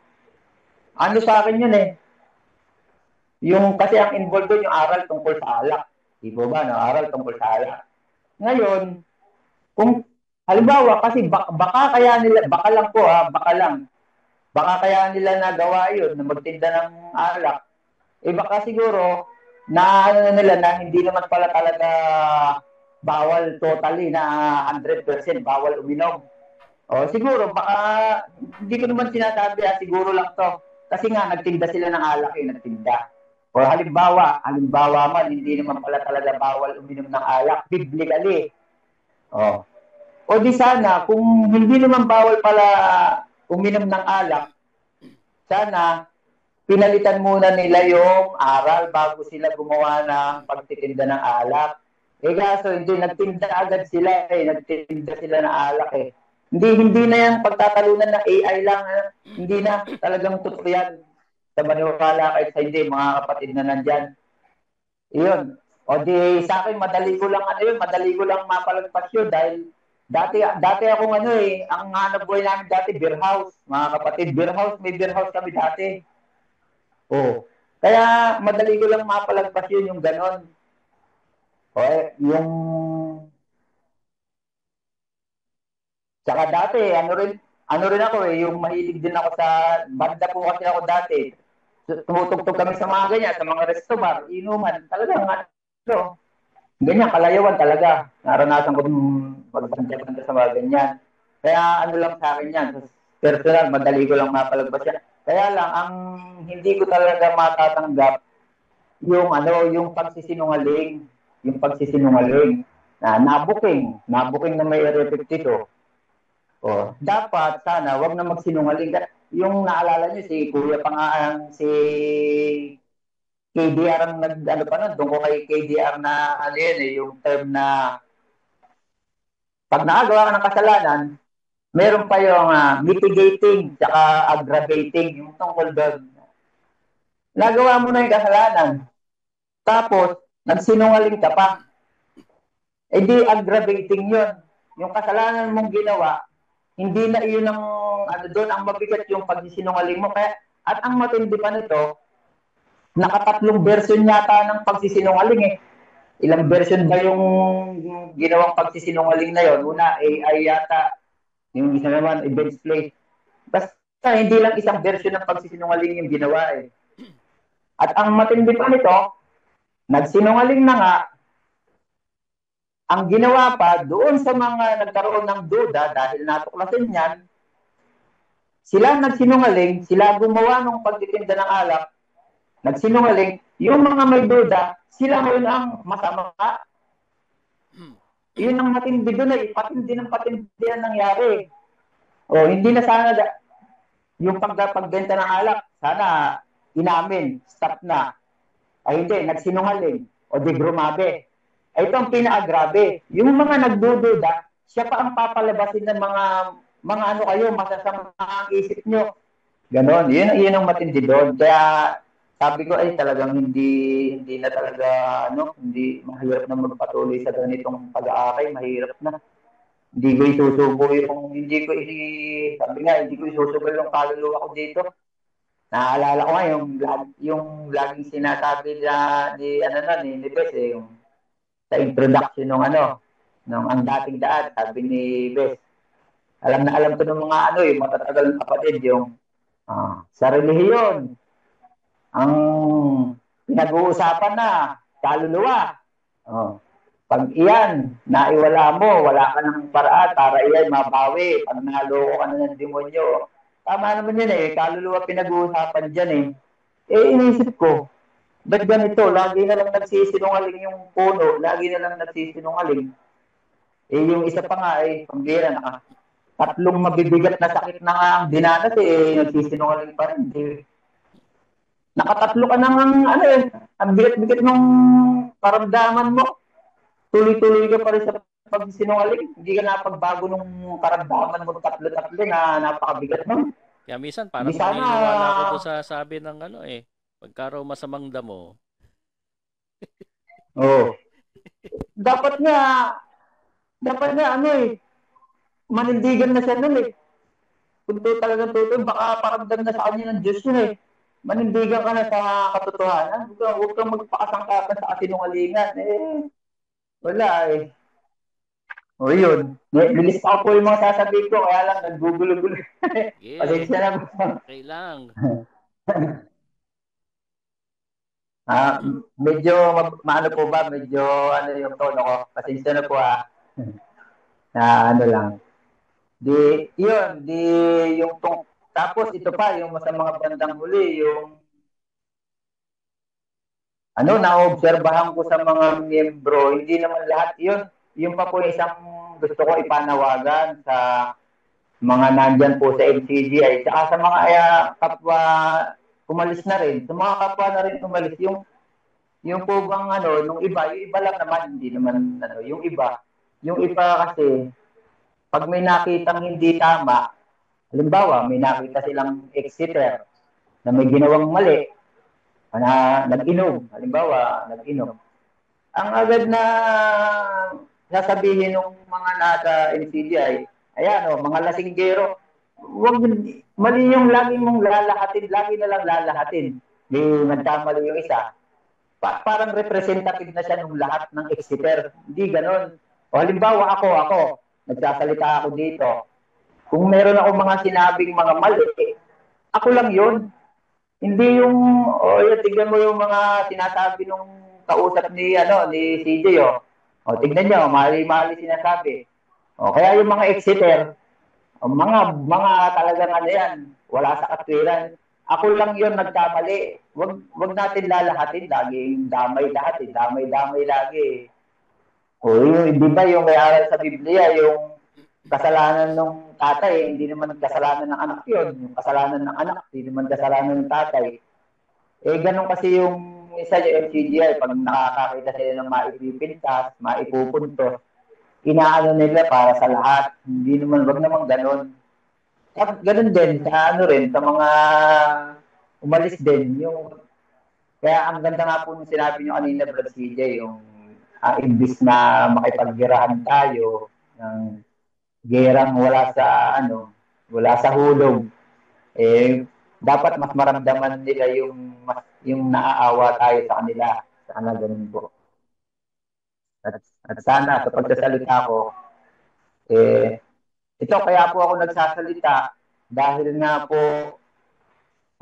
[SPEAKER 1] ano sa akin yun eh. Yung, kasi ang involved doon, yung aral tungkol sa alak. Di po ba, no? Aral tungkol sa alak. Ngayon, kung, halimbawa, kasi baka kaya nila, baka lang po baka lang, baka kaya nila nagawa yun, na magtinda ng alak. Baka siguro, na ano nila na hindi naman pala talaga bawal totally na 100% bawal uminom. O siguro baka hindi ko naman sinasabi siguro lang to. Kasi nga nagtinda sila ng alak nagtinda. O halimbawa man hindi naman pala talaga bawal uminom ng alak biblically. O di sana kung hindi naman bawal pala uminom ng alak, sana pinalitan muna nila yung aral bago sila gumawa ng pagtitinda ng alak. Kaso hindi, nagtinda agad sila nagtinda sila ng alak Hindi na yan pagtatalunan ng AI lang. Hindi na, talagang totoo yan. Sa maniwala kahit sa hindi, mga kapatid na nandyan. Iyon. O di sa akin, madali ko lang mapalagpas yun dahil dati akong ang hanap buhay namin dati, beer house. Mga kapatid, beer house, may beer house kami dati. Kaya madali ko lang mapalagpas yun yung ganon. Yung tsaka dati, ano rin ako yung mahilig din ako sa banda po kasi ako dati. Tumutugtog kami sa mga ganyan, sa mga resto bar, inuman, talagang ganyan, kalayawan talaga. Naranasan ko magbanda sa mga ganyan. Kaya ano lang sa akin yan, personal, madali ko lang mapalagpas yan. Kaya lang, ang hindi ko talaga matatanggap yung pagsisinungaling. Yung pagsisinungaling na nabuking na may repetito. Dapat, sana, wag na magsinungaling. Yung naalala niyo, si Kuya Pangaan, si KDR ang doon ko kay KDR na, yung term na pag nakagawa ka ng kasalanan, meron pa yung mitigating saka aggravating, yung tungkol doon. Nagawa mo na yung kasalanan, tapos nagsinungaling ka pa. Di aggravating yun. Yung kasalanan mong ginawa, hindi na iyon ang mabigat yung pagsisinungaling mo. At ang matindi pa nito, nakatatlong version yata ng pagsisinungaling Ilang version ba yung ginawang pagsisinungaling na yon? Una, AI yata. Yung isa naman, events play. Basta hindi lang isang version ng pagsisinungaling yung ginawa At ang matindi pa nito, nagsinungaling na nga, ang ginawa pa doon sa mga nagkaroon ng duda dahil natuklasan yan, sila nagsinungaling, sila gumawa ng pagtitinda ng alak, nagsinungaling, yung mga may duda, sila ngayon ang masama. Yun ang matindi doon patindi ang nangyari. Hindi na sana yung pagbenta ng alak, sana inamin, stop na. Hindi, nagsinungaling. Di grumabe. Ito ang pinaka-grabe. Yung mga nagdududa, siya pa ang papalabasin ng mga masasama ang isip nyo. Ganon. Yun ang matindi doon. Kaya sabi ko talagang hindi na talaga hindi mahirap na magpatuloy sa ganitong pag-aaral, mahirap na. Hindi ko isusubo yung kaluluwa ko dito. Naalala ko nga yung laging sinasabi ni Bes, yung sa introduction ng nung ang dating daan, sabi ni Bes, alam na alam ko ng mga yung matatagal na kapatid, yung sa relihiyon, ang pinag-uusapan na, kaluluwa. Oh. Pag iyan, naiwala mo, wala ka ng paraan para iyan mabawi. Pag naloko ka na ng demonyo. Tama naman yan kaluluwa pinag-uusapan dyan inisip ko, ba't ganito? Lagi na lang nagsisinungaling yung puno, lagi na lang nagsisinungaling. Yung isa pa nga pambira na tatlong mabibigat na sakit na nga ang dinanas nagsisinungaling pa rin. Nakatatlo ka nang ang bigat-bigat ng karamdaman mo. Tuloy-tuloy ka pa rin sa pagsinungaling. Hindi ka napagbago ng karamdaman mo tatlo-tatlo na napakabigat mo.
[SPEAKER 2] Kaya minsan parang naniniwala ako doon sa sabi ng pagka raw masamang damo.
[SPEAKER 1] Dapat nga manindigan na siya nun Kung talagang totoo, baka paramdam na sa kanya ng Diyos yun manindigan ka na sa katotohanan. Huwag kang magpakasangkapan sa kasinungalingan. Wala yun. Bilis pa po yung mga sasabihin ko, kaya lang naggugulo-gulo. Pasensya na po.
[SPEAKER 2] Okay lang.
[SPEAKER 1] Medyo, maano po ba? Medyo, yung tono ko. Pasensya na po lang. Tapos ito pa, yung sa mga bandang huli, yung naobserbahan ko sa mga miyembro, hindi naman lahat yun. Yung pa po isang gusto ko ipanawagan sa mga nandyan po sa MCGI, saka sa mga kapwa umalis na rin. Sa mga kapwa na rin umalis, yung po bang nung iba, yung iba lang naman, hindi naman yung iba kasi, pag may nakitang hindi tama, halimbawa, may nakita silang ex-sitter na may ginawang mali, na nag-inom. Halimbawa, nag-inom. Ang agad na sasabihin ng mga nasa NCDI, mga lasinggero, mali yung lagi mong lalahatin, lagi na lang lalahatin. Nagkamali yung isa. Parang representative na siya ng lahat ng ex-sitter. Hindi ganon. O halimbawa ako, nagsasalita ako dito. Kung meron ako mga sinabing mga mali, ako lang yun. Hindi yung, tignan mo yung mga sinasabi nung kausap ni CJ, tignan nyo, mali-mali sinasabi. Kaya yung mga ex-sitter, mga talagang yan, wala sa katwiran. Ako lang yun nagkamali. Wag natin lalahatin, laging damay lahat, damay-damay lagi. Di ba yung may aral sa Biblia, yung kasalanan ng tatay, hindi naman kasalanan ng anak yun. Yung kasalanan ng anak, hindi naman kasalanan ng tatay. Ganun kasi yung isa yung MCGI, pag nakakakita sila ng maipipintas, maipupuntos, inaano nila para sa lahat. Hindi naman, wag naman ganun. At ganun din, sa sa mga umalis din, kaya ang ganda nga po nung sinabi nyo kanina, Brad CJ, yung imbis na makipaggirahan tayo, ng gerang wala sa hulog, dapat mas maramdaman nila yung naaawa tayo sa kanila. Sana ganun po. At sana sa pagsasalita ko, ito kaya po ako nagsasalita dahil nga po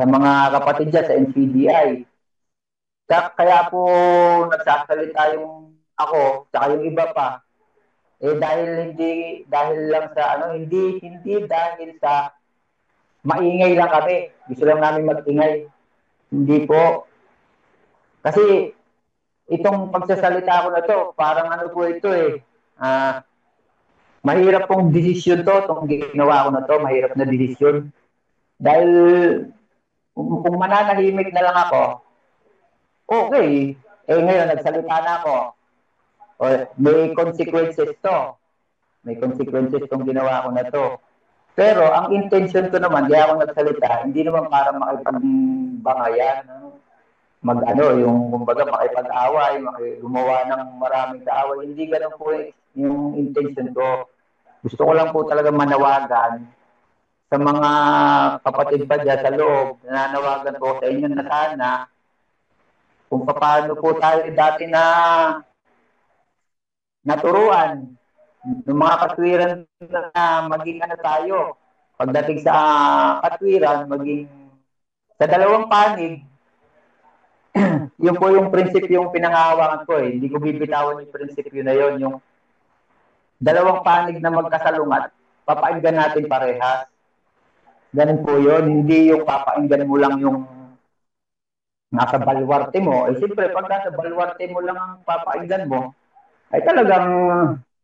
[SPEAKER 1] sa mga kapatid dyan sa NCDI. Kaya po nagsasalita yung ako, saka yung iba pa, dahil lang sa hindi dahil sa maingay lang kami. Gusto lang namin mag-ingay. Hindi po. Kasi itong pagsasalita ko na to, parang po ito mahirap pong desisyon to, itong ginawa ko na to, mahirap na desisyon. Dahil kung mananahimik na lang ako, okay. Ngayon, nagsalita na ako. May consequences to. May consequences tong ginawa ko na to. Pero ang intention ko naman, kaya ako nagsalita, hindi naman para makipagbangayan, yung kumbaga makipag-away, gumawa ng maraming kaaway. Hindi ganun po yung intention ko. Gusto ko lang po talaga manawagan sa mga kapatid pa dyan sa loob, nananawagan po sa inyo na sana kung paano po tayo dati na naturuan ng mga katwiran na maging ano tayo. Pagdating sa katwiran, maging sa dalawang panig, yun po yung prinsipyo yung pinangahawakan ko eh. Hindi ko bibitawan yung prinsipyo na yun. Yung dalawang panig na magkasalungat, papainggan natin parehas. Ganun po yun. Hindi yung papainggan mo lang yung nasa balwarte mo. Eh siyempre, pag nasa balwarte mo lang ang papainggan mo, ay talagang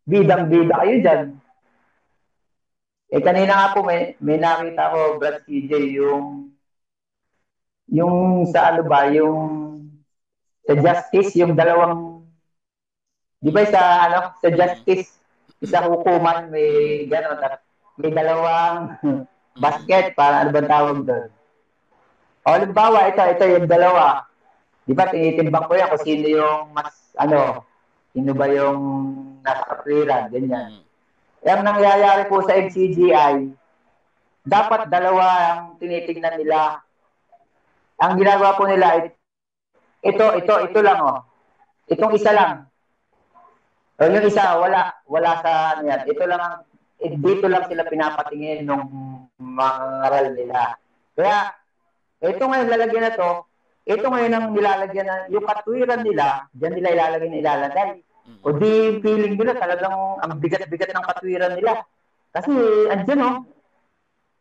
[SPEAKER 1] bidang-bida kayo dyan. Eh kanina nga po may nakita ko, Brad CJ, yung sa ano ba, yung sa justice, yung dalawang, di ba sa ano, sa justice, sa hukuman, may gano'n, may dalawang basket, para ano ba tawag doon? O, halimbawa, ito yung dalawa. Di ba, tinitimbang ko yan kung sino yung mas, ano, sino ba yung nasa katwiran, ganyan. Ang nangyayari po sa MCGI, dapat dalawa ang tinitingnan nila. Ang ginagawa po nila, ito lang, oh. Itong isa lang. O yung isa, wala sa, ano yan. Ito lang ang, dito lang sila pinapatingin ng mga ngaral nila. Kaya, ito ngayon lalagyan na to, ito ngayon ang nilalagyan na, yung katwiran nila, dyan nila ilalagay na ilalagay. O di feeling nila talagang ang bigat-bigat ng katwiran nila. Kasi andyan o,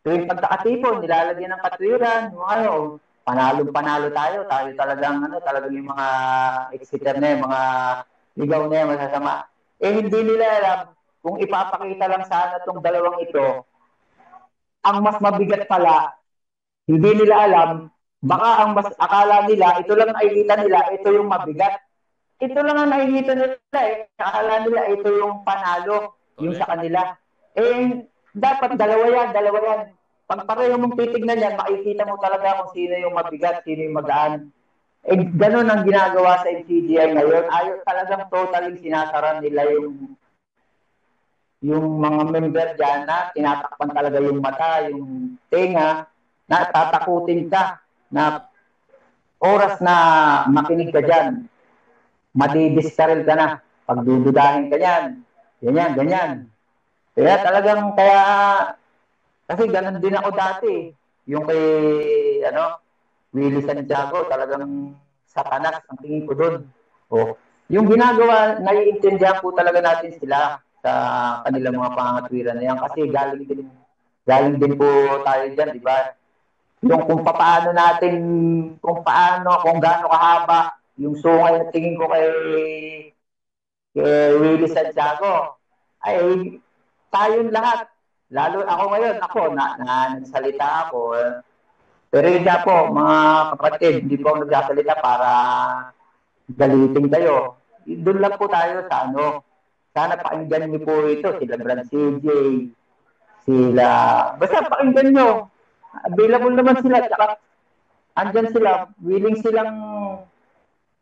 [SPEAKER 1] tuwing pagkakatipon, nilalagyan ng katwiran, ano, panalo tayo talagang ano, talagang yung mga exeter na yung mga ligaw na yung masasama. Eh hindi nila alam kung ipapakita lang sana itong dalawang ito, ang mas mabigat pala, hindi nila alam, baka ang mas akala nila, ito lang nakikita nila, ito yung mabigat. Ito lang ang nakikita nila eh. Akala nila ito yung panalo, yung sa kanila. Eh, dapat dalawa yan. Pag pareho mong titignan yan, makikita mo talaga kung sino yung mabigat, sino yung magaan. Eh, ganun ang ginagawa sa MCGI ngayon. Ayaw talagang totally sinasaran nila yung mga member dyan na tinatakpan talaga yung mata, yung tenga, na tatakutin ka, na oras na makinig ka dyan, madidiskaril ka na, pagdududahin ka yan, ganyan. Kaya talagang, kasi ganun din ako dati, yung kay, Willie Santiago, talagang satanas ang tingin ko doon. O, yung ginagawa, naiintindihan po talaga natin sila sa kanilang mga pangatwiran na yan, kasi galing din po tayo dyan, di ba? Yung kung gaano kahaba, yung sungay na tingin ko kay Willie Santiago, ay tayong lahat. Lalo ako ngayon, nagsalita ako. Pero yun po, mga kapatid, hindi po ako nagsasalita para galitin kayo. Doon lang po tayo sa sana pakinggan niyo po ito, sila Brad CJ, basta pakinggan nyo. Available naman sila, tsaka andyan sila, willing silang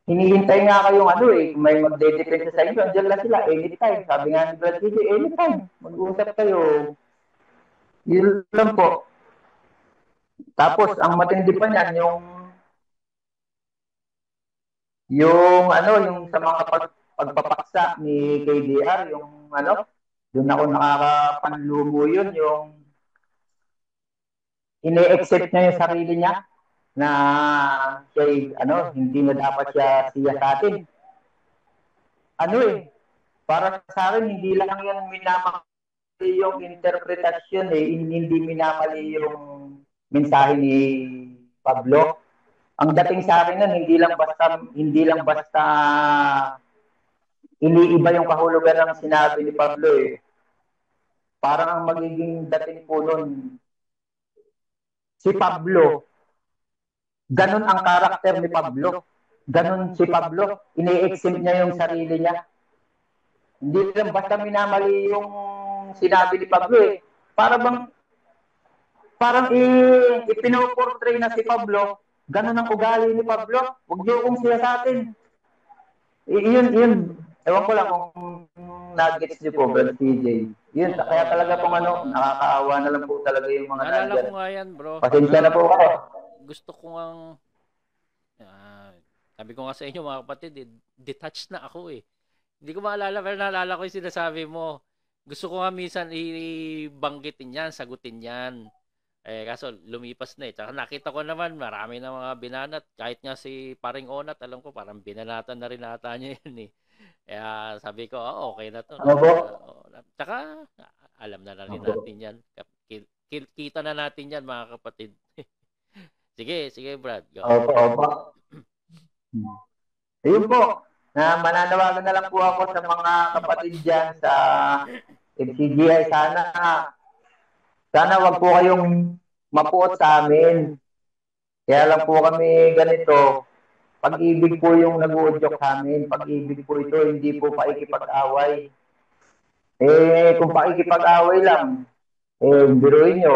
[SPEAKER 1] hinihintay nga kayong kung may magde-depende sa inyo, andyan lang sila, anytime. Sabi nga ni Brad CJ, anytime, mag-uusap kayo. Yun lang po. Tapos, ang matindi pa niyan, yung sa mga pagpapaksa ni KDR, doon ako nakakapanlumo yun, yung ine-accept niya yung sarili niya na siya, hindi na dapat siya sa atin. Para sa akin, hindi lang yan minamali yung interpretasyon hindi minamali yung mensahe ni Pablo. Ang dating sa akin nun, hindi lang basta iniiba yung kahulugan ng sinabi ni Pablo Parang ang magiging dating po nun, si Pablo, ganun ang karakter ni Pablo. Ganun si Pablo, ini-exempt niya yung sarili niya. Hindi lang basta minamali yung sinabi ni Pablo Parang ipinoportray na si Pablo, ganun ang ugali ni Pablo. Huwag niyo kong siya sa atin. Yun. Ewan ko lang kung nag-gets niyo po, Brad CJ. Yun, kaya talaga pong nakakaawa na lang po talaga yung mga
[SPEAKER 2] Naalala
[SPEAKER 1] nandyan.
[SPEAKER 2] ko nga yan, bro.
[SPEAKER 1] Pasensya na po kayo.
[SPEAKER 2] Gusto ko ang sabi ko nga sa inyo mga kapatid, detached na ako eh. Hindi ko maalala pero naalala ko yung sinasabi mo. Gusto ko nga minsan ibanggitin yan, sagutin yan. Kaso lumipas na eh. Tsaka nakita ko naman marami na mga binanat. Kahit nga si Paring Onat, alam ko parang binanatan na rin ata niya yun eh. Kaya sabi ko, okay na to.
[SPEAKER 1] Ano po?
[SPEAKER 2] Tsaka alam na rin natin yan. Kita na natin yan mga kapatid. Sige Brad. Go.
[SPEAKER 1] Opo. Ayun po, mananawagan na lang po ako sa mga kapatid dyan sa FCGI. Sana wag po kayong mapuot sa amin. Kaya lang po kami ganito. Pag-ibig po yung nag-uudyok sa amin. Pag-ibig po ito, hindi po paikipag-away. Kung paikipag-away lang, biruin nyo,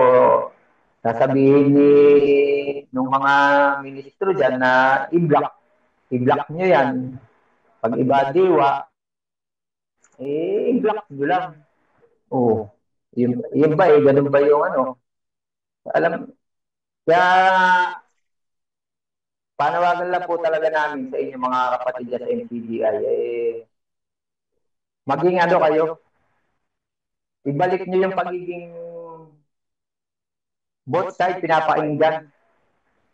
[SPEAKER 1] sasabihin nung mga ministro dyan na i-block nyo yan. Pag iba diwa, i-block nyo lang. Yun ba ganun ba yung Alam, kaya panawagan lang po talaga namin sa inyo mga kapatid sa MCGI. Maging kayo, ibalik nyo yung pagiging both side pinapakinggan.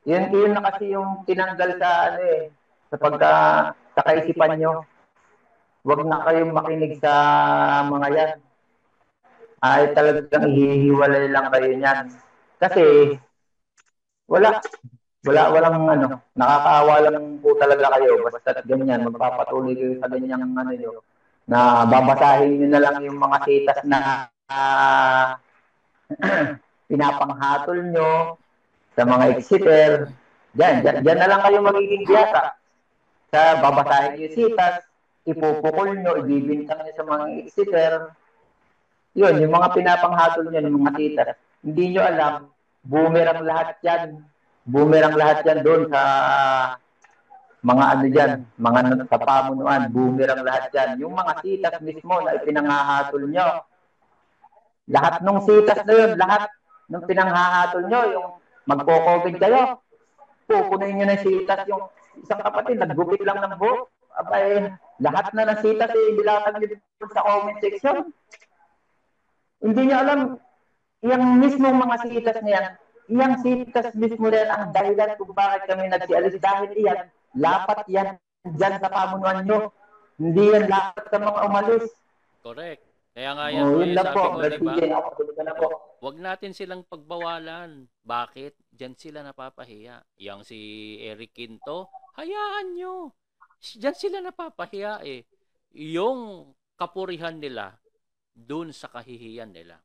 [SPEAKER 1] Yun na kasi yung tinanggal sa kaisipan nyo. Huwag na kayong makinig sa mga yan. Ay talagang hihiwalay lang kayo niyan. Kasi walang nakakaawa lang po talaga kayo. Basta ganyan, magpapatuloy kayo sa ganyang nyo, na babasahin nyo na lang yung mga sitas na pinapanghatol nyo sa mga exiter. Diyan na lang kayo magiging biyata. Sa babasahin nyo yung sitas, ipupukol nyo, ibibintang nyo sa mga exiter. Yun, yung mga pinapanghatol nyo, yung mga sitas. Hindi nyo alam, boomerang lahat yan. Boomerang lahat yan doon sa mga mga sa pamunuan. Boomerang lahat yan. Yung mga sitas mismo na ipinanghahatol nyo. Lahat ng sitas na yun, lahat ng pinanghahatol nyo, yung magpo-COVID kayo, pupunin nyo ng sitas yung isang kapatid, naggupit lang ng buhok. Lahat na ng sitas bilatag nyo sa comment section. Hindi nyo alam, yung mismong mga sitas na yan, yung sitas mismo rin ang dahilan kung bakit kami nagsialis. Dahil yan, lapat yan dyan sa pamunuan nyo. Hindi yan lapat sa mga umalis.
[SPEAKER 2] Correct. Kaya nga yan, sabi ko, diba? Huwag natin silang pagbawalan. Bakit? Diyan sila napapahiya. Yang si Eric Quinto, hayaan nyo. Diyan sila napapahiya eh. Yung kapurihan nila, dun sa kahihiyan nila.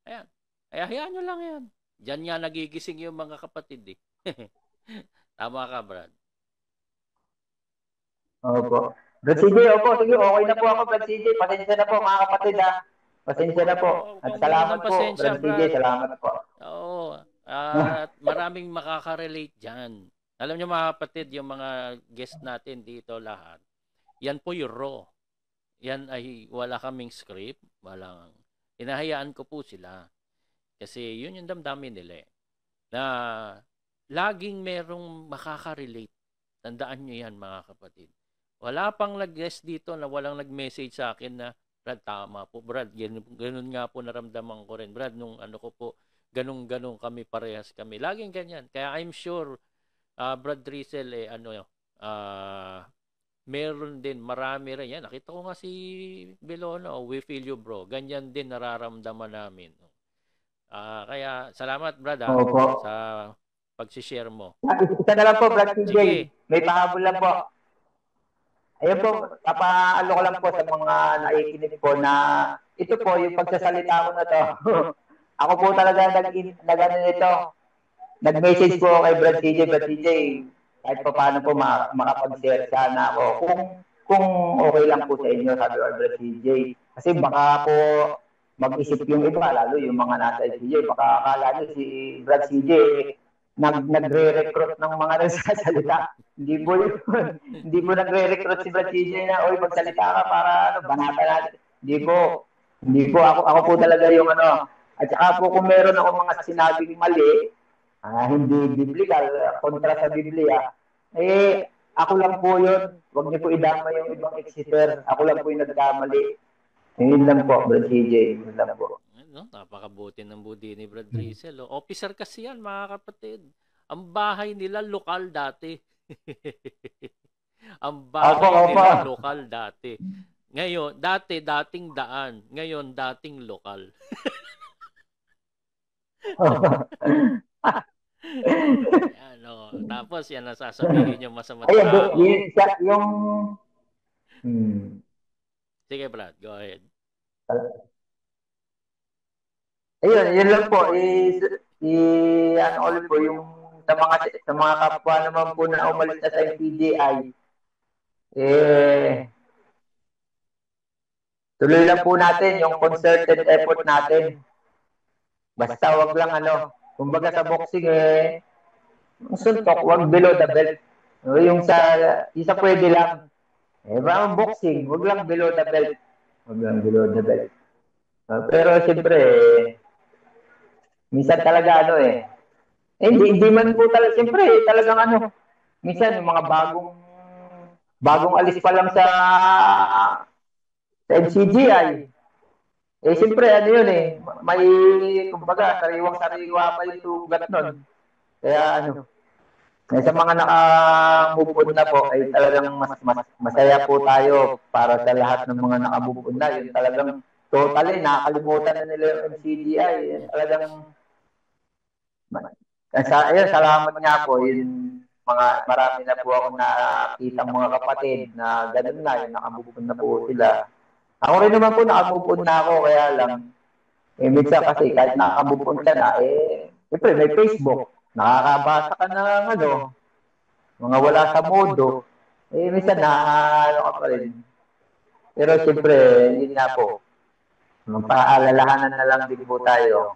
[SPEAKER 2] Ayan. Kaya hayaan nyo lang yan. Diyan nga nagigising yung mga kapatid eh. Tama ka, Brad.
[SPEAKER 1] Opo. Brad CJ, sige, okay na po ako, Brad CJ. Pasensya na po, mga kapatid, ha. Pasensya na po. At salamat po, Brad CJ. Salamat po.
[SPEAKER 2] Oo. At maraming makaka-relate dyan. Alam nyo, mga kapatid, yung mga guest natin dito lahat, yan po yung raw. Yan ay wala kaming script. Hinahayaan ko po sila. Kasi yun yung damdamin nila eh. Na laging merong makaka-relate. Tandaan nyo yan, mga kapatid. Wala pang nag-guest dito na walang nag-message sa akin na, Brad, tama po, Brad. Ganun nga po naramdaman ko rin. Brad, nung ko po, ganun kami, parehas kami. Laging ganyan. Kaya I'm sure, Brad Rizel, meron din, marami rin. Yan, nakita ko nga si Belono, we feel you, bro. Ganyan din nararamdaman namin. Kaya, salamat, Brad, sa pag-share mo.
[SPEAKER 1] Isa na lang po, Brad CJ. May pahabol lang po. Ayun po, papaalo ko lang po sa mga naikinig po na ito po, yung pagsasalita ko na to. Ako po talaga nag-message po kay Brad CJ, kahit pa paano po makapag-share sana ako. Kung okay lang po sa inyo, sabi ko Brad CJ. Kasi baka po mag-isip yung iba, lalo yung mga nasa CJ, baka akala nyo si Brad CJ nagre-recruit ng mga nagsasalita. Hindi mo nagre-recruit si Brad CJ na, oy, magsalita ka para banata natin. Hindi po. Hindi po ako po talaga yung ano. At saka po kung meron ako mga sinabing mali, hindi biblical, kontra sa Biblia, ako lang po yun. Huwag niyo po idama yung ibang ex-sister. Ako lang po yung nagkamali. Yun lang po, Brad CJ. Yun lang po.
[SPEAKER 2] No, napakabuti ng budi ni Brad Rizel. Oh. Officer kasi yan, mga kapatid. Ang bahay nila lokal dati. Ang bahay nila lokal dati. Ngayon, dating daan. Ngayon, dating lokal. Ano, tapos yan ang sasabihin yung masama tao. Sige, Brad, go ahead.
[SPEAKER 1] Ayun, yun lang po. Ano ulit po, yung sa mga kapwa naman po na umalis na sa MPGI, tuloy lang po natin yung concerted effort natin. Basta wag lang kumbaga sa boxing suntok, wag below the belt. Yung isa pwede lang. Parang boxing, wag lang below the belt. Wag lang below the belt. Pero siyempre, minsan talaga hindi man po talaga, siyempre talagang minsan yung mga bagong alis pa lang sa MCGI. Siyempre yun may kumbaga sariwang-sariwa pa yung sugat nun. Kaya sa mga naka-move on na po ay talagang masaya po tayo para sa lahat ng mga naka-move on na. Yun talagang totally nakakalimutan na nila yung MCGI. Talagang salamat nga po. Marami na po ako nakitang mga kapatid na ganun na, yung naka-move on na po sila. Ako rin naman po naka-move on na ako, kaya lang minsan kasi kahit naka-move on ka na, siyempre may Facebook. Nakakabasa ka ng mga wala sa modo. Minsan ka pa rin. Pero siyempre, yun nga po. Magpaalalahanan na lang din po tayo.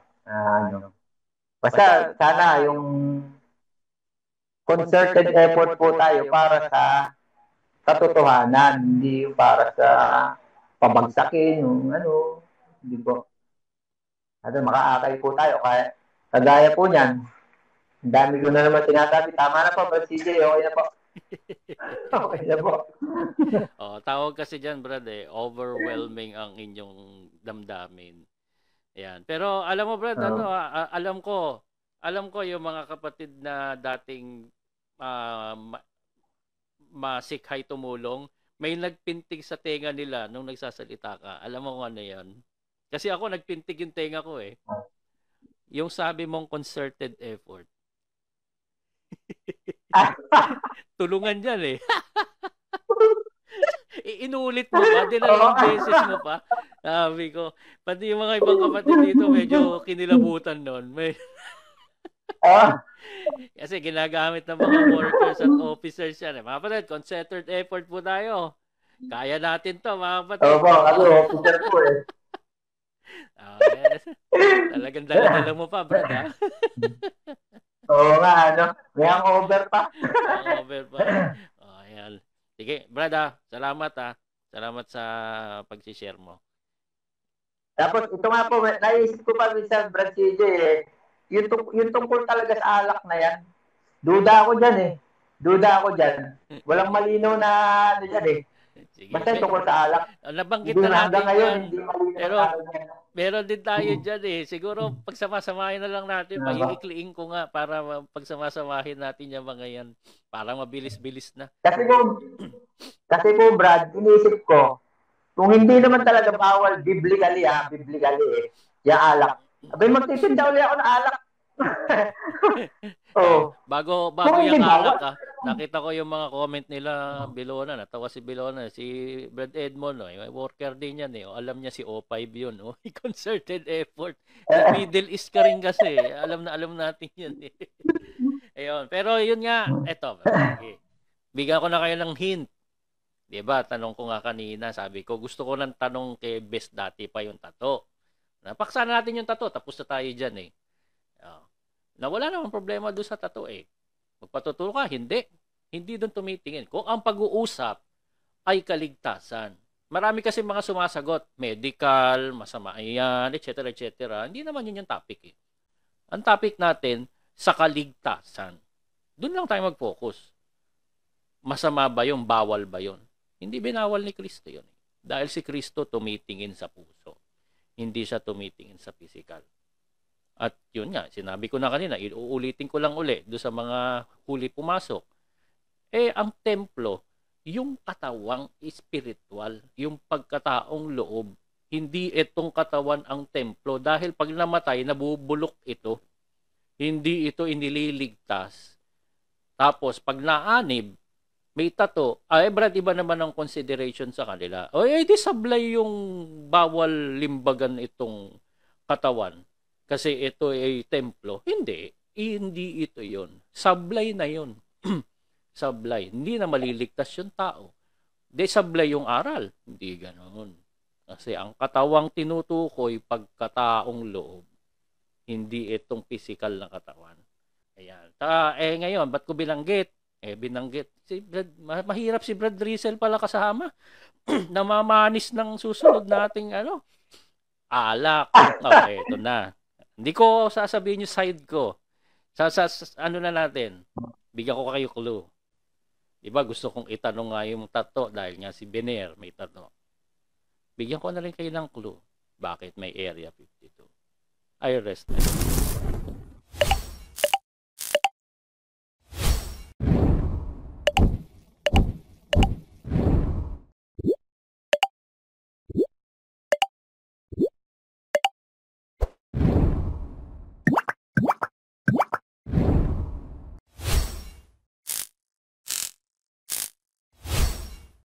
[SPEAKER 1] Basta sana yung concerted effort po tayo para sa katotohanan, hindi para sa pabagsakin, hindi po. Makaakay po tayo. Kagaya po niyan, ang dami ko na naman sinasabi. Tama na po, Brad CJ. Okay na po. Okay na po.
[SPEAKER 2] Tawag kasi dyan, Brad, overwhelming ang inyong damdamin. Ayan. Pero alam mo, Brad, alam ko yung mga kapatid na dating masikhay tumulong, may nagpintig sa tenga nila nung nagsasalita ka. Alam mo kung ano yan? Kasi ako nagpintig yung tenga ko Yung sabi mong concerted effort. Tulungan dyan Inulit mo pa, dinalawang beses mo pa. Sabi ko, pati yung mga ibang kapatid dito medyo kinilabutan nun. Kasi ginagamit ng mga workers at officers yan. Mga kapatid, concerted effort po tayo. Kaya natin to, mga kapatid.
[SPEAKER 1] Officer po
[SPEAKER 2] Talagang dala-dala mo pa, Brad, ha?
[SPEAKER 1] Oo nga, may hangover pa.
[SPEAKER 2] Hangover pa. Ayan. Sige, Brad, salamat Salamat sa pag-share mo.
[SPEAKER 1] Tapos ito nga po, naisip ko pa minsan, Brad CJ, yung tungkol talaga sa alak na yan, duda ako dyan Walang malinaw na dyan Sige, basta tungkol sa alak.
[SPEAKER 2] Nabanggit na natin ngayon. Pero meron din tayo dyan Siguro pagsama-samahin na lang natin. Paiikliin ko nga para pagsama-samahin natin yung mga yan. Para mabilis-bilis na.
[SPEAKER 1] Kasi po Brad, inisip ko, kung hindi naman talaga bawal biblically yung alak. Abay, magtitinda ulit ako ng alak.
[SPEAKER 2] Bago yung alak nakita ko yung mga comment nila below na. Natawa si Bilona. Si Brad Edmond, yung worker din yan alam niya si O5 yun. Concerted effort. Sa Middle East ka rin kasi. Alam natin yan Ayun. Pero yun nga, eto. Bigyan ko na kayo ng hint. Diba? Tanong ko nga kanina. Sabi ko, gusto ko ng tanong kay Best dati pa yung tato. Napaksa na natin yung tato. Tapos na tayo dyan na wala namang problema doon sa tato Magpatuturo ka, hindi. Hindi doon tumitingin. Kung ang pag-uusap ay kaligtasan. Marami kasi mga sumasagot, medical, masama yan, etc. etc. Hindi naman yun yung topic eh. Ang topic natin, sa kaligtasan. Doon lang tayo mag-focus. Masama ba yun? Bawal ba yun? Hindi binawal ni Kristo yun. Dahil si Kristo tumitingin sa puso. Hindi siya tumitingin sa physical. At yun nga, sinabi ko na kanina, uulitin ko lang uli doon sa mga huli pumasok. Ang templo, yung katawang espiritual, yung pagkataong loob, hindi itong katawan ang templo dahil pag namatay, nabubulok ito. Hindi ito inililigtas. Tapos, pag naanib, may tato, brad, iba naman ang consideration sa kanila. Di sablay yung bawal limbagan itong katawan. Kasi ito ay templo. Hindi ito yon. Sablay na yon. Sablay. Hindi na maliligtas yung tao. Sablay yung aral. Hindi ganoon. Kasi ang katawang tinutukoy pagkataong loob. Hindi itong physical na katawan. Ayan. Ngayon, ba't ko binanggit? Binanggit. Mahirap si Brad Rizal pala kasama. Namamanis ng susunod nating alak. Okay, ito na. Hindi ko sasabihin yung side ko. Ano na natin? Bigyan ko kayo clue. Diba gusto kong itanong nga yung tato dahil nga si Bener may tato. Bigyan ko na rin kayo ng clue. Bakit may Area 52? I rest my case.